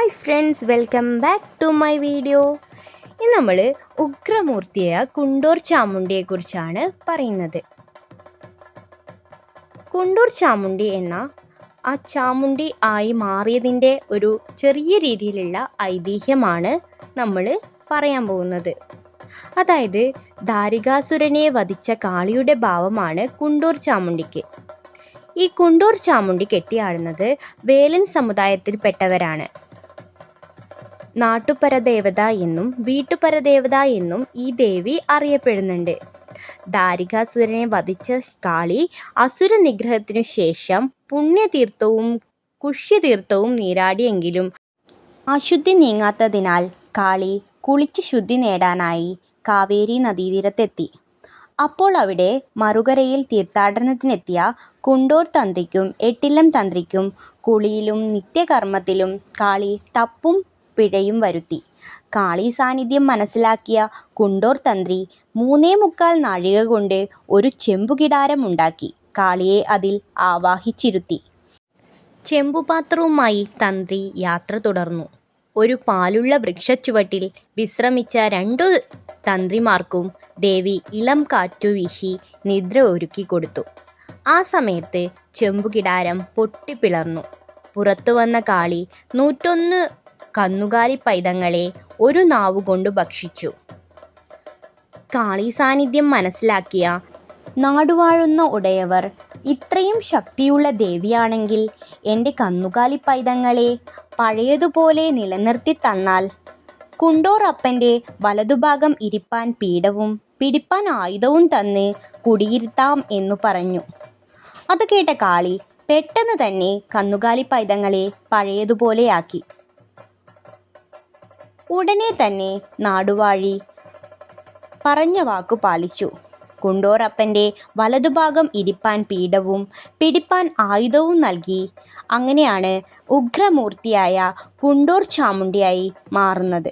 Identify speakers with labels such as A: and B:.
A: Hi friends, welcome back to my video. ഇന്ന് നമ്മൾ ഉഗ്രമൂർത്തിയായ കുണ്ടൂർ ചാമുണ്ടിയെക്കുറിച്ചാണ് പറയുന്നത്. കുണ്ടൂർ ചാമുണ്ടി എന്ന ആ ചാമുണ്ടി ആയി മാറിയതിൻ്റെ ഒരു ചെറിയ രീതിയിലുള്ള ഐതിഹ്യമാണ് നമ്മൾ പറയാൻ പോകുന്നത്. അതായത് ദാരികാസുരനെ വധിച്ച കാളിയുടെ ഭാവമാണ് കുണ്ടൂർ ചാമുണ്ടിക്ക്. ഈ കുണ്ടൂർ ചാമുണ്ടി കെട്ടിയാടുന്നത് വേലൻ സമുദായത്തിൽപ്പെട്ടവരാണ്. നാട്ടുപരദേവത എന്നും വീട്ടുപരദേവത എന്നും ഈ ദേവി അറിയപ്പെടുന്നുണ്ട്. ദാരികാസുരനെ വധിച്ച കാളി അസുര നിഗ്രഹത്തിനു ശേഷം പുണ്യതീർത്ഥവും കുഷ്യതീർത്ഥവും നീരാടിയെങ്കിലും അശുദ്ധി നീങ്ങാത്തതിനാൽ കാളി കുളിച്ച് ശുദ്ധി നേടാനായി കാവേരി നദീതീരത്തെത്തി. അപ്പോൾ അവിടെ മറുകരയിൽ തീർത്ഥാടനത്തിനെത്തിയ കുണ്ടൂർ തന്ത്രിക്കും എട്ടില്ലം തന്ത്രിക്കും കുളിയിലും നിത്യകർമ്മത്തിലും കാളി തപ്പും പിഴയും വരുത്തി. കാളി സാന്നിധ്യം മനസ്സിലാക്കിയ കുണ്ടൂർ തന്ത്രി 3.25 നാഴിക കൊണ്ട് ഒരു ചെമ്പുകിടാരം ഉണ്ടാക്കി കാളിയെ അതിൽ ആവാഹിച്ചിരുത്തി. ചെമ്പുപാത്രവുമായി തന്ത്രി യാത്ര തുടർന്നു. ഒരു പാലുള്ള വൃക്ഷച്ചുവട്ടിൽ വിശ്രമിച്ച 2 തന്ത്രിമാർക്കും ദേവി ഇളം കാറ്റുവീശി നിദ്ര ഒരുക്കിക്കൊടുത്തു. ആ സമയത്ത് ചെമ്പുകിടാരം പൊട്ടിപ്പിളർന്നു. പുറത്തു വന്ന കാളി 101 കന്നുകാലി പൈതങ്ങളെ ഒരു നാവുകൊണ്ട് ഭക്ഷിച്ചു. കാളി സാന്നിധ്യം മനസ്സിലാക്കിയ നാടുവാഴുന്ന ഉടയവർ, ഇത്രയും ശക്തിയുള്ള ദേവിയാണെങ്കിൽ എൻ്റെ കന്നുകാലി പൈതങ്ങളെ പഴയതുപോലെ നിലനിർത്തി തന്നാൽ കുണ്ടൂർ അപ്പൻ്റെ വലതുഭാഗം ഇരിപ്പാൻ പീഠവും പിടിപ്പാൻ ആയുധവും തന്ന് കുടിയിരുത്താം എന്നു പറഞ്ഞു. അത് കേട്ട കാളി പെട്ടെന്ന് തന്നെ കന്നുകാലി പൈതങ്ങളെ പഴയതുപോലെയാക്കി. ഉടനെ തന്നെ നാടുവാഴി പറഞ്ഞ വാക്കു പാലിച്ചു. കുണ്ടൂറപ്പൻ്റെ വലതുഭാഗം ഇരിപ്പാൻ പീഠവും പിടിപ്പാൻ ആയുധവും നൽകി. അങ്ങനെയാണ് ഉഗ്രമൂർത്തിയായ കുണ്ടൂർ ചാമുണ്ടിയായി മാറുന്നത്.